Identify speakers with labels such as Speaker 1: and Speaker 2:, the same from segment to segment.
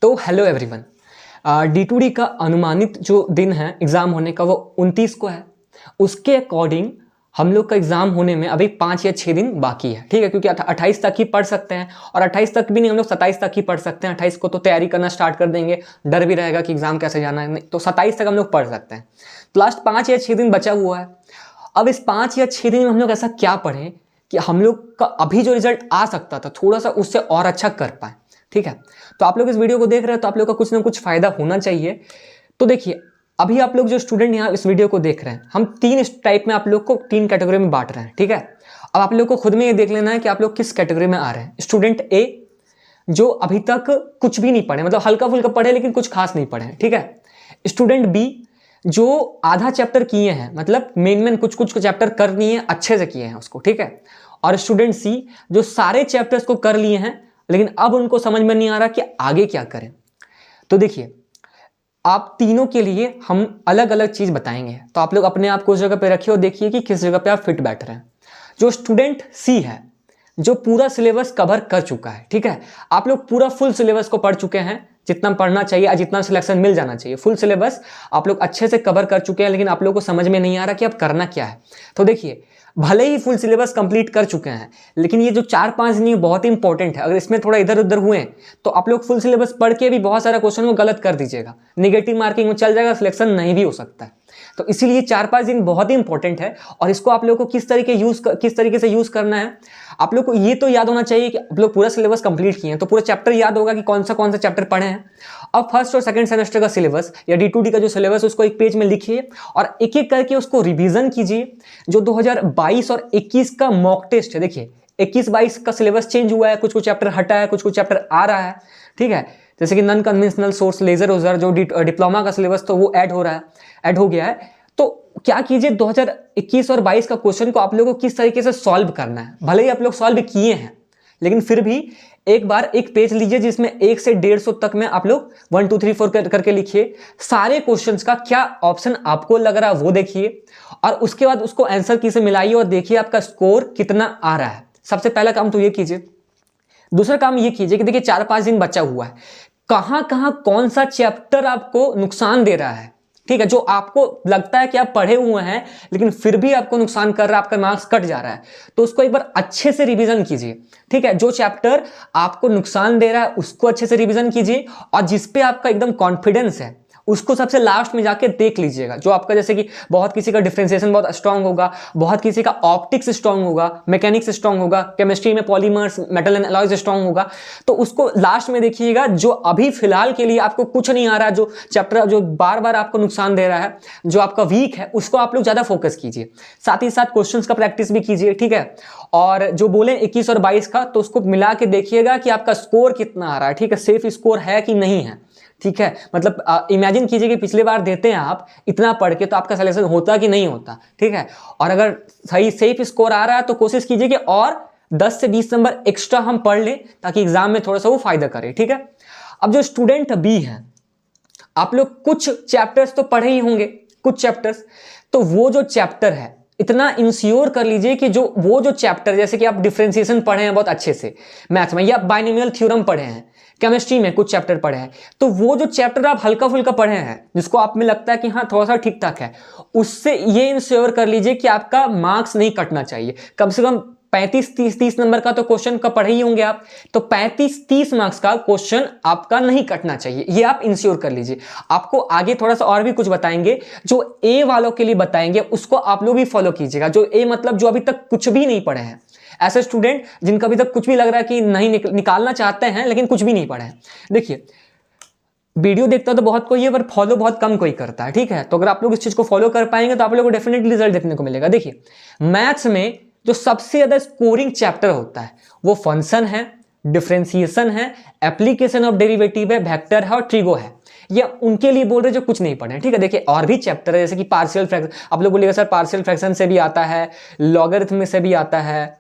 Speaker 1: तो hello everyone, D2D का अनुमानित जो दिन है एग्ज़ाम होने का वो 29 को है। उसके अकॉर्डिंग हम लोग का एग्ज़ाम होने में अभी 5 या 6 दिन बाकी है, ठीक है। क्योंकि 28 तक ही पढ़ सकते हैं और 28 तक भी नहीं, हम लोग 27 तक ही पढ़ सकते हैं। 28 को तो तैयारी करना स्टार्ट कर देंगे, डर भी रहेगा कि एग्ज़ाम कैसे जाना है, तो 27 तक हम लोग पढ़ सकते हैं। तो लास्ट 5 या 6 दिन बचा हुआ है। अब इस 5 या 6 दिन में हम लोग ऐसा क्या पढ़ें कि हम लोग का अभी जो रिजल्ट आ सकता था थोड़ा सा उससे और अच्छा कर पाएँ, ठीक है। तो आप लोग इस वीडियो को देख रहे हैं तो आप लोग का कुछ ना कुछ फायदा होना चाहिए। तो देखिए, अभी आप लोग जो स्टूडेंट यहाँ इस वीडियो को देख रहे हैं, हम 3 टाइप में आप लोग को 3 कैटेगरी में बांट रहे हैं, ठीक है। अब आप लोग को खुद में ये देख लेना है कि आप लोग किस कैटेगरी में आ रहे हैं। स्टूडेंट ए, जो अभी तक कुछ भी नहीं पढ़े, मतलब हल्का फुल्का पढ़े लेकिन कुछ खास नहीं पढ़े, ठीक है। स्टूडेंट बी, जो आधा चैप्टर किए हैं, मतलब मेन कुछ चैप्टर कर लिए हैं, अच्छे से किए हैं उसको, ठीक है। और स्टूडेंट सी, जो सारे चैप्टर्स को कर लिए हैं लेकिन अब उनको समझ में नहीं आ रहा कि आगे क्या करें। तो देखिए, आप तीनों के लिए हम अलग अलग चीज बताएंगे, तो आप लोग अपने आप को उस जगह पे रखिए और देखिए कि किस जगह पे आप फिट बैठ रहे हैं। जो स्टूडेंट सी है, जो पूरा सिलेबस कवर कर चुका है, ठीक है, आप लोग पूरा फुल सिलेबस को पढ़ चुके हैं, जितना पढ़ना चाहिए, जितना सिलेक्शन मिल जाना चाहिए, फुल सिलेबस आप लोग अच्छे से कवर कर चुके हैं, लेकिन आप लोग को समझ में नहीं आ रहा कि अब करना क्या है। तो देखिए, भले ही फुल सिलेबस कंप्लीट कर चुके हैं, लेकिन ये जो 4-5 दिन ये बहुत ही इंपॉर्टेंट है। अगर इसमें थोड़ा इधर उधर हुए तो आप लोग फुल सिलेबस पढ़ के भी बहुत सारा क्वेश्चन को गलत कर दीजिएगा, निगेटिव मार्किंग में चल जाएगा, सिलेक्शन नहीं भी हो सकता है। तो इसीलिए 4-5 दिन बहुत ही इंपॉर्टेंट है। और इसको आप लोगों को किस तरीके से यूज करना है, आप लोग को ये तो याद होना चाहिए कि आप लोग पूरा सिलेबस कंप्लीट किए हैं, तो पूरा चैप्टर याद होगा कि कौन सा चैप्टर पढ़े हैं। अब फर्स्ट और सेकंड सेमेस्टर का सिलेबस या D2D का जो सिलेबस उसको एक पेज में लिखिए और एक एक करके उसको रिवीजन कीजिए। जो 2022 और 21 का मॉक टेस्ट है, देखिए 21-22 का सिलेबस चेंज हुआ है, कुछ चैप्टर हटा है, कुछ चैप्टर आ रहा है, ठीक है। जैसे कि नॉन कन्वेंशनल सोर्स लेजर उजर, जो डिप्लोमा का सिलेबस तो वो ऐड हो गया है। तो क्या कीजिए, 2021 और 22 का क्वेश्चन को आप लोगों को किस तरीके से सॉल्व करना है। भले ही आप लोग सॉल्व किए हैं, लेकिन फिर भी एक बार एक पेज लीजिए जिसमें 1 से 150 तक में आप लोग 1 2 3 4 करके लिखिए। सारे क्वेश्चंस का क्या ऑप्शन आपको लग रहा है वो देखिए, और उसके बाद उसको आंसर की से मिलाइए और देखिए आपका स्कोर कितना आ रहा है। सबसे पहला काम तो ये कीजिए। दूसरा काम ये कीजिए कि देखिए 4-5 दिन बचा हुआ है, कहां कहां कौन सा चैप्टर आपको नुकसान दे रहा है, ठीक है। जो आपको लगता है कि आप पढ़े हुए हैं लेकिन फिर भी आपको नुकसान कर रहा है, आपका मार्क्स कट जा रहा है, तो उसको एक बार अच्छे से रिवीजन कीजिए, ठीक है। जो चैप्टर आपको नुकसान दे रहा है उसको अच्छे से रिवीजन कीजिए, और जिस पे आपका एकदम कॉन्फिडेंस है उसको सबसे लास्ट में जाके देख लीजिएगा। जो आपका, जैसे कि बहुत किसी का डिफरेंशिएशन बहुत स्ट्रांग होगा, बहुत किसी का ऑप्टिक्स स्ट्रांग होगा, मैकेनिक्स स्ट्रांग होगा, केमिस्ट्री में polymers metal and alloys strong होगा, तो उसको लास्ट में देखिएगा। जो अभी फिलहाल के लिए आपको कुछ नहीं आ रहा, जो चैप्टर जो बार बार आपको नुकसान दे रहा है, जो आपका वीक है, उसको आप लोग ज्यादा फोकस कीजिए। साथ ही साथ क्वेश्चंस का प्रैक्टिस भी कीजिए, ठीक है। और जो बोले 21 और 22 का, तो उसको मिला के देखिएगा कि आपका स्कोर कितना आ रहा है, ठीक है, सेफ स्कोर है कि नहीं है, ठीक है। मतलब इमेजिन कीजिए कि पिछले बार देते हैं आप इतना पढ़ के, तो आपका सिलेक्शन होता कि नहीं होता, ठीक है। और अगर सही सेफ स्कोर आ रहा है तो कोशिश कीजिए कि और 10 से 20 नंबर एक्स्ट्रा हम पढ़ लें, ताकि एग्जाम में थोड़ा सा वो फायदा करे, ठीक है। अब जो स्टूडेंट बी है, आप लोग कुछ चैप्टर्स तो पढ़े ही होंगे, कुछ चैप्टर्स, तो वो जो चैप्टर है इतना इंश्योर कर लीजिए कि वो जो चैप्टर, जैसे कि आप डिफरेंशिएशन पढ़े हैं बहुत अच्छे से मैथ्स में, या बाइनोमियल थ्योरम पढ़े हैं, केमिस्ट्री में कुछ चैप्टर पढ़े हैं, तो वो जो चैप्टर आप हल्का फुल्का पढ़े हैं, जिसको आप में लगता है कि हाँ थोड़ा सा ठीक ठाक है, उससे ये इंश्योर कर लीजिए कि आपका मार्क्स नहीं कटना चाहिए। कम से कम 35-30 नंबर का तो क्वेश्चन का पढ़े ही होंगे आप, तो 35-30 मार्क्स का क्वेश्चन आपका नहीं कटना चाहिए, ये आप इंश्योर कर लीजिए। आपको आगे थोड़ा सा और भी कुछ बताएंगे, जो ए वालों के लिए बताएंगे, उसको आप लोग भी फॉलो कीजिएगा। जो ए मतलब जो अभी तक कुछ भी नहीं पढ़े हैं, ऐसे स्टूडेंट जिनका अभी तक कुछ भी लग रहा है कि नहीं निकालना चाहते हैं लेकिन कुछ भी नहीं पढ़े हैं। देखिए, वीडियो देखता तो बहुत कोई है पर फॉलो बहुत कम कोई करता है, ठीक है। तो अगर आप लोग इस चीज को फॉलो कर पाएंगे तो आप लोगों को डेफिनेटली रिजल्ट देखने को मिलेगा। देखिए, मैथ्स में जो सबसे ज्यादा स्कोरिंग चैप्टर होता है वो फंक्शन है, डिफरेंशिएशन है, एप्लीकेशन ऑफ डेरिवेटिव है, वेक्टर है और ट्रिगो है। ये उनके लिए बोल रहे जो कुछ नहीं पढ़े, ठीक है। देखिए, और भी चैप्टर है, जैसे कि पार्शियल फ्रैक्शन, आप लोग बोलिएगा सर पार्शियल फ्रैक्शन से भी आता है, लॉगरिथम से भी आता है,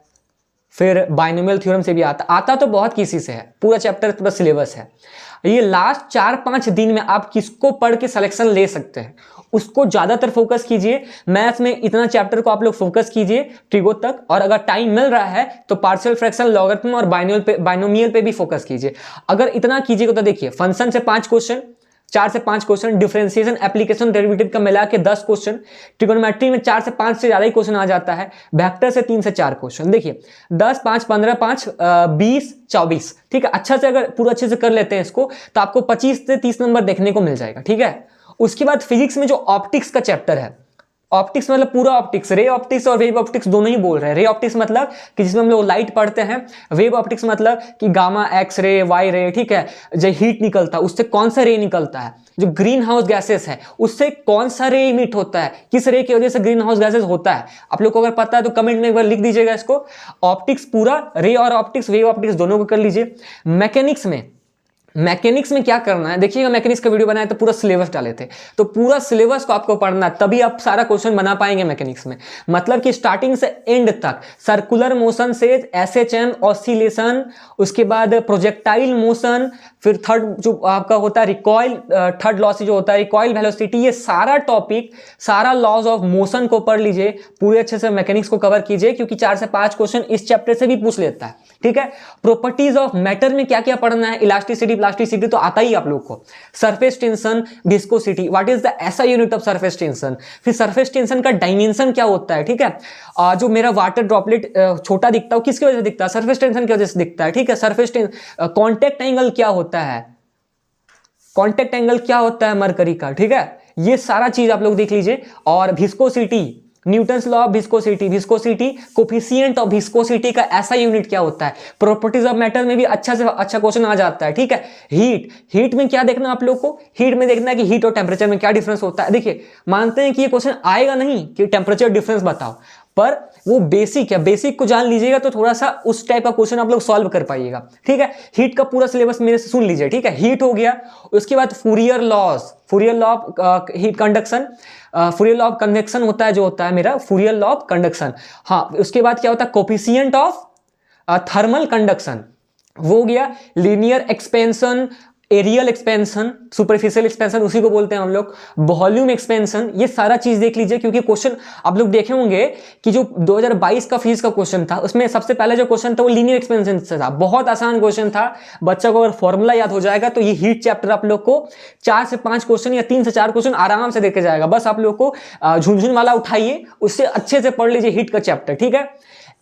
Speaker 1: फिर बाइनोमियल थ्योरम से भी आता तो बहुत किसी से है, पूरा चैप्टर पूरा सिलेबस है। ये लास्ट 4-5 दिन में आप किसको पढ़ के सिलेक्शन ले सकते हैं, उसको ज़्यादातर फोकस कीजिए। मैथ्स में इतना चैप्टर को आप लोग फोकस कीजिए ट्रिगो तक, और अगर टाइम मिल रहा है तो पार्शियल फ्रैक्शन, लॉगरिथम और बाइनोमियल पे भी फोकस कीजिए। अगर इतना कीजिएगा तो देखिए फंक्शन से 5 क्वेश्चन, 4 से 5 क्वेश्चन, डिफरेंशिएशन, एप्लीकेशन, डेरिवेटिव का मिला के 10 क्वेश्चन, ट्रिगोनोमेट्री में 4 से 5 से ज्यादा ही क्वेश्चन आ जाता है, वेक्टर से 3 से 4 क्वेश्चन। देखिए 10, 5, 15, 5, 20, 24, ठीक है। अच्छा से अगर पूरा अच्छे से कर लेते हैं इसको तो आपको 25 से 30 नंबर देखने को मिल जाएगा, ठीक है। उसके बाद फिजिक्स में जो ऑप्टिक्स का चैप्टर है, ऑप्टिक्स मतलब पूरा ऑप्टिक्स, रे ऑप्टिक्स और वेव ऑप्टिक्स दोनों ही बोल रहे हैं। रे ऑप्टिक्स मतलब कि जिसमें हम लोग लाइट पढ़ते हैं, वेव ऑप्टिक्स मतलब कि गामा, एक्स रे, वाई रे, ठीक है, जो हीट निकलता है उससे कौन सा रे निकलता है, जो ग्रीन हाउस गैसेस है उससे कौन सा रे इमिट होता है, किस रे की वजह से ग्रीन हाउस गैसेस होता है। आप लोग को अगर पता है तो कमेंट में एक बार लिख दीजिएगा इसको। ऑप्टिक्स पूरा, रे और ऑप्टिक्स, वेव ऑप्टिक्स दोनों को कर लीजिए। मैकेनिक्स में क्या करना है देखिएगा, मैकेनिक्स का वीडियो बनाया तो पूरा सिलेबस डाले थे, तो पूरा सिलेबस को आपको पढ़ना है, तभी आप सारा क्वेश्चन बना पाएंगे मैकेनिक्स में। मतलब कि स्टार्टिंग से एंड तक, सर्कुलर मोशन से एसएचएम, ऑसिलेशन, उसके बाद प्रोजेक्टाइल मोशन, फिर थर्ड जो आपका होता है रिकॉइल, थर्ड लॉ से जो होता है रिकॉइल वेलोसिटी, ये सारा टॉपिक, सारा लॉज ऑफ मोशन को पढ़ लीजिए, पूरे अच्छे से मैकेनिक्स को कवर कीजिए, क्योंकि 4 से 5 क्वेश्चन इस चैप्टर से भी पूछ लेता है, ठीक है। प्रॉपर्टीज ऑफ मैटर में क्या क्या पढ़ना है, इलास्टिसिटी, प्लास्टिसिटी तो आता ही आप लोग को, surface tension, viscosity, what is the ऐसा यूनिट ऑफ सरफेस टेंशन, फिर सरफेस टेंशन का डायमेंशन क्या होता है, ठीक है। जो मेरा वाटर ड्रॉपलेट छोटा दिखता है किसकी वजह से दिखता है, सरफेस टेंशन की वजह से दिखता है, ठीक है। सरफेस कॉन्टेक्ट एंगल क्या होता है, कॉन्टेक्ट एंगल क्या होता है मरकरी का, ठीक है। ये सारा चीज आप लोग देख लीजिए। और viscosity, Newton's law of viscosity, viscosity, coefficient of viscosity का ऐसा यूनिट क्या होता है। प्रॉपर्टीज ऑफ मैटर में भी अच्छा से अच्छा क्वेश्चन आ जाता है, ठीक है। हीट में क्या देखना आप लोग को, हीट में देखना है कि हीट और टेम्परेचर में क्या डिफरेंस होता है। देखिए मानते हैं कि ये क्वेश्चन आएगा नहीं कि टेम्परेचर डिफरेंस बताओ, पर वो बेसिक है, बेसिक को जान लीजिएगा तो थोड़ा सा उस टाइप का क्वेश्चन आप लोग सॉल्व कर पाइएगा, ठीक है। हीट का पूरा सिलेबस मेरे से सुन लीजिए, ठीक है। हीट हो गया, उसके बाद Fourier laws, Fourier law of heat conduction, Fourier law of convection होता है जो होता है मेरा फूरियर लॉ ऑफ कंडक्शन। हाँ, उसके बाद क्या होता है कोफिशिएंट ऑफ थर्मल कंडक्शन, वो हो गया। Linear expansion, areal expansion, superficial expansion उसी को बोलते हैं हम लोग, वॉल्यूम एक्सपेंशन, ये सारा चीज देख लीजिए, क्योंकि क्वेश्चन आप लोग देखे होंगे कि जो 2022 का फिजिक्स का क्वेश्चन था उसमें सबसे पहले जो क्वेश्चन था वो लीनियर एक्सपेंशन से था, बहुत आसान क्वेश्चन था। बच्चा को अगर फॉर्मूला याद हो जाएगा तो ये हीट चैप्टर आप लोग को 4 से 5 क्वेश्चन या 3 से 4 क्वेश्चन आराम से देके जाएगा। बस आप लोग को झुनझुन वाला उठाइए, उससे अच्छे से पढ़ लीजिए हीट का चैप्टर, ठीक है।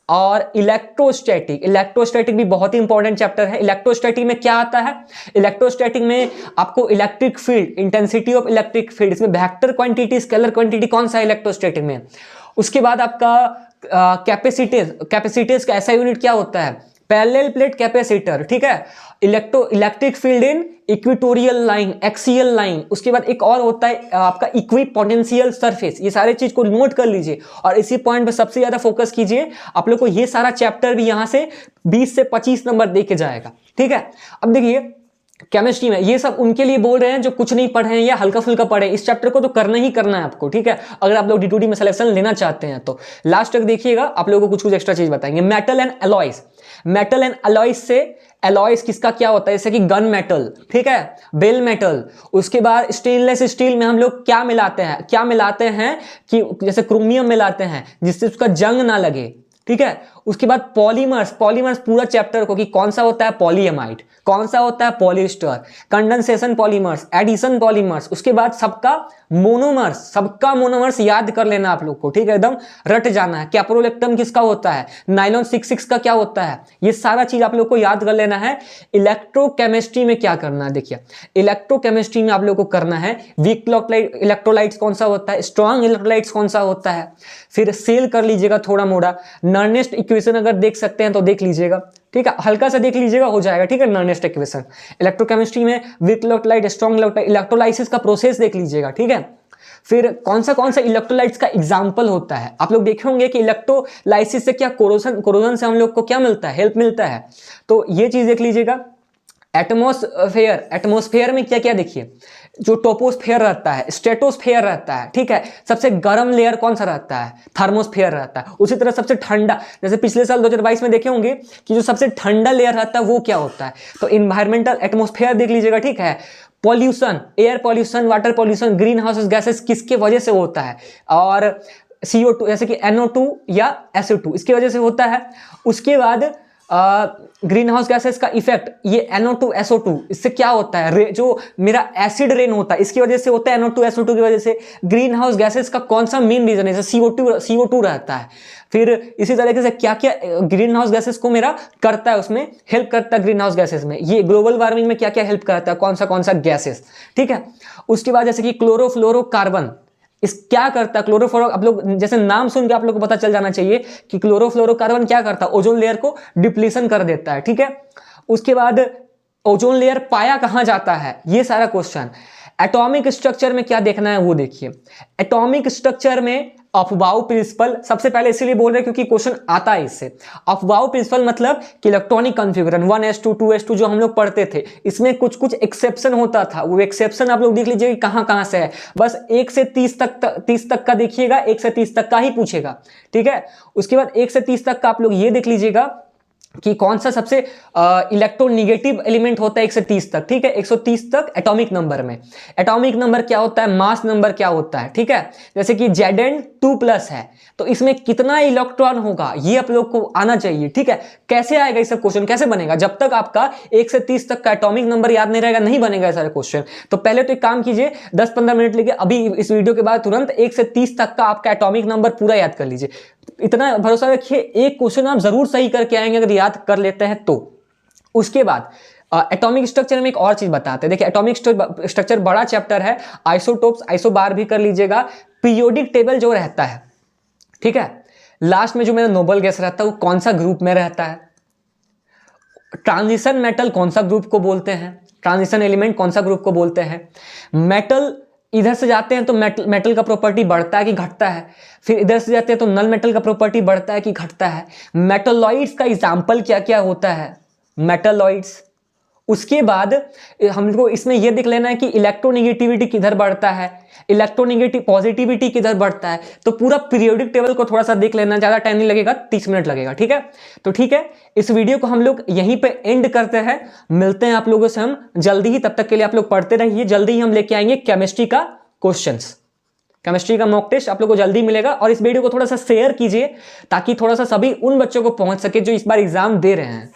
Speaker 1: और इलेक्ट्रोस्टैटिक, इलेक्ट्रोस्टैटिक भी बहुत ही इंपॉर्टेंट चैप्टर है। इलेक्ट्रोस्टैटिक में क्या आता है, इलेक्ट्रोस्टैटिक में आपको electric field, intensity of electric field, इसमें वेक्टर क्वांटिटी, स्केलर क्वांटिटी कौन सा है इलेक्ट्रोस्टैटिक में। उसके बाद आपका कैपेसिटेंस का ऐसा यूनिट क्या होता है, पैरेलल प्लेट कैपेसिटर, ठीक है। इलेक्ट्रिक फील्ड इन इक्वेटोरियल लाइन, एक्सियल लाइन, उसके बाद एक और होता है आपका इक्विपोटेंशियल सरफेस। ये सारे चीज को नोट कर लीजिए और इसी पॉइंट पे सबसे ज्यादा फोकस कीजिए। आप लोग को ये सारा चैप्टर भी यहां से 20 से 25 नंबर दे के जाएगा, ठीक है। अब देखिए केमिस्ट्री में ये सब उनके लिए बोल रहे हैं जो कुछ नहीं पढ़े हैं या हल्का फुल्का पढ़े, इस चैप्टर को तो करना ही करना है आपको, ठीक है। अगर आप लोग D2D में सिलेक्शन लेना चाहते हैं तो लास्ट तक देखिएगा, आप लोगों को कुछ कुछ एक्स्ट्रा चीज बताएंगे। Metal and alloys, metal and alloys से अलॉयज किसका क्या होता है, जैसे कि गन मेटल, ठीक है, बेल मेटल। उसके बाद स्टेनलेस स्टील में हम लोग क्या मिलाते हैं, क्या मिलाते हैं कि जैसे क्रोमियम मिलाते हैं जिससे उसका जंग ना लगे, ठीक है। उसके बाद पॉलीमर्स, पॉलीमर्स पूरा चैप्टर को कि कौन सा होता है पॉलीएमाइड, कौन सा होता है polyester, condensation polymers, addition polymers. उसके बाद सबका मोनोमर्स, सबका मोनोमर्स याद कर लेना आप लोग को, ठीक है, एकदम रट जाना है। कैप्रोलेक्टम किसका होता है, नाइलॉन 66 का क्या होता है, ये सारा चीज आप लोग को याद कर लेना है। इलेक्ट्रोकेमिस्ट्री में क्या करना है, देखिए इलेक्ट्रोकेमिस्ट्री में आप लोग को करना है वीक इलेक्ट्रोलाइट्स कौन सा होता है, स्ट्रॉन्ग इलेक्ट्रोलाइट्स कौन सा होता है, फिर सेल कर लीजिएगा थोड़ा मोड़ा। नर्नेस्ट इक्वेशन अगर देख सकते हैं तो देख लीजिएगा, ठीक है, हल्का सा देख लीजिएगा हो जाएगा, ठीक है। नर्नेस्ट इक्वेशन इलेक्ट्रोकेमिस्ट्री में weak electrolyte, strong electrolyte, electrolysis का प्रोसेस देख लीजिएगा, ठीक है। फिर कौन सा इलेक्ट्रोलाइट्स का एग्जांपल होता है, आप लोग देखे होंगे कि इलेक्ट्रोलाइसिस से क्या कोरोजन से हम लोग को क्या मिलता है, हेल्प मिलता है, तो ये चीज देख लीजिएगा। एटमॉस्फेयर, एटमॉस्फेयर में क्या क्या देखिए, जो टोपोस्फेयर रहता है, स्ट्रेटोस्फेयर रहता है, ठीक है। सबसे गर्म लेयर कौन सा रहता है, थर्मोस्फेयर रहता है। उसी तरह सबसे ठंडा, जैसे पिछले साल 2022 में देखे होंगे कि जो सबसे ठंडा लेयर रहता है वो क्या होता है, तो इन्वायरमेंटल एटमॉस्फेयर देख लीजिएगा, ठीक है। Pollution, air pollution, water pollution, green house gases किसके वजह से होता है, और CO2 जैसे कि NO2 या SO2 इसकी वजह से होता है। उसके बाद ग्रीन हाउस गैसेस का इफेक्ट, ये NO2 SO2 इससे क्या होता है, जो मेरा एसिड रेन होता है इसकी वजह से होता है, NO2 SO2 की वजह से। ग्रीन हाउस गैसेस का कौन सा मेन रीजन है, जैसे CO2 रहता है। फिर इसी तरीके से क्या क्या ग्रीन हाउस गैसेस को मेरा करता है, उसमें हेल्प करता है ग्रीन हाउस गैसेस में, ये ग्लोबल वार्मिंग में क्या क्या हेल्प करता है, कौन सा गैसेस, ठीक है। उसके बाद जैसे कि क्लोरोफ्लोरोकार्बन, इस क्या करता है, क्लोरोफ्लोरो, आप लोग जैसे नाम सुन के आप लोग को पता चल जाना चाहिए कि क्लोरोफ्लोरोकार्बन क्या करता है, ओजोन लेयर को डिप्लीशन कर देता है, ठीक है। उसके बाद ओजोन लेयर पाया कहां जाता है, ये सारा क्वेश्चन। एटॉमिक स्ट्रक्चर में क्या देखना है वो देखिए। एटॉमिक स्ट्रक्चर में अफबाउ प्रिंसिपल सबसे पहले इसीलिए बोल रहे हैं क्योंकि क्वेश्चन आता है इससे। अफबाउ प्रिंसिपल मतलब कि इलेक्ट्रॉनिक कॉन्फ़िगरेशन 1s2 2s2 जो हम लोग पढ़ते थे, इसमें कुछ कुछ एक्सेप्शन होता था, वो एक्सेप्शन आप लोग देख लीजिए कि कहां कहां से है। बस 1 से 30 तक का देखिएगा, 1 से 30 तक का ही पूछेगा, ठीक है। उसके बाद 1 से 30 तक का आप लोग ये देख लीजिएगा कि कौन सा सबसे इलेक्ट्रोनेगेटिव एलिमेंट होता है 1 से 30 तक, ठीक है। 130 तक एटॉमिक नंबर में, एटॉमिक नंबर क्या होता है, मास नंबर क्या होता है, ठीक है। जैसे कि Zn2+ है तो इसमें कितना इलेक्ट्रॉन होगा ये आप लोग को आना चाहिए, ठीक है। कैसे आएगा ये सब क्वेश्चन, कैसे बनेगा, जब तक आपका 1 से 30 तक का एटॉमिक नंबर याद नहीं रहेगा नहीं बनेगा सारे क्वेश्चन। तो पहले तो एक काम कीजिए, 10-15 मिनट लेके अभी इस वीडियो के बाद तुरंत 1 से 30 तक का आपका एटॉमिक नंबर पूरा याद कर लीजिए। इतना भरोसा रखिए, एक क्वेश्चन आप जरूर सही करके आएंगे अगर याद कर लेते हैं तो। उसके बाद एटॉमिक स्ट्रक्चर में एक और चीज बताते हैं, देखिए एटॉमिक स्ट्रक्चर बड़ा चैप्टर है, आइसोटोप्स आइसोबार भी कर लीजिएगा। पीरियोडिक टेबल जो रहता है, ठीक है, लास्ट में जो मेरा नोबल गैस रहता है वो कौन सा ग्रुप में रहता है, ट्रांजिशन मेटल कौन सा ग्रुप को बोलते हैं, ट्रांजिशन एलिमेंट कौन सा ग्रुप को बोलते हैं, मेटल इधर से जाते हैं तो मेटल का प्रॉपर्टी बढ़ता है कि घटता है, फिर इधर से जाते हैं तो नल मेटल का प्रॉपर्टी बढ़ता है कि घटता है, मेटलॉइड्स का एग्जांपल क्या क्या होता है, मेटलॉइड्स। उसके बाद हमको इसमें यह देख लेना है कि इलेक्ट्रोनेगेटिविटी किधर बढ़ता है, इलेक्ट्रोनेगेटिव पॉजिटिविटी किधर बढ़ता है। तो पूरा पीरियोडिक टेबल को थोड़ा सा देख लेना, ज्यादा टाइम नहीं लगेगा, 30 मिनट लगेगा, ठीक है। तो ठीक है, इस वीडियो को हम लोग यहीं पे एंड करते हैं, मिलते हैं आप लोगों से हम जल्दी ही, तब तक के लिए आप लोग पढ़ते रहिए, जल्दी ही हम लेके आएंगे केमिस्ट्री का क्वेश्चंस, केमिस्ट्री का मॉक टेस्ट आप लोगों को जल्दी मिलेगा। और इस वीडियो को थोड़ा सा शेयर कीजिए ताकि थोड़ा सा सभी उन बच्चों को पहुंच सके जो इस बार एग्जाम दे रहे हैं।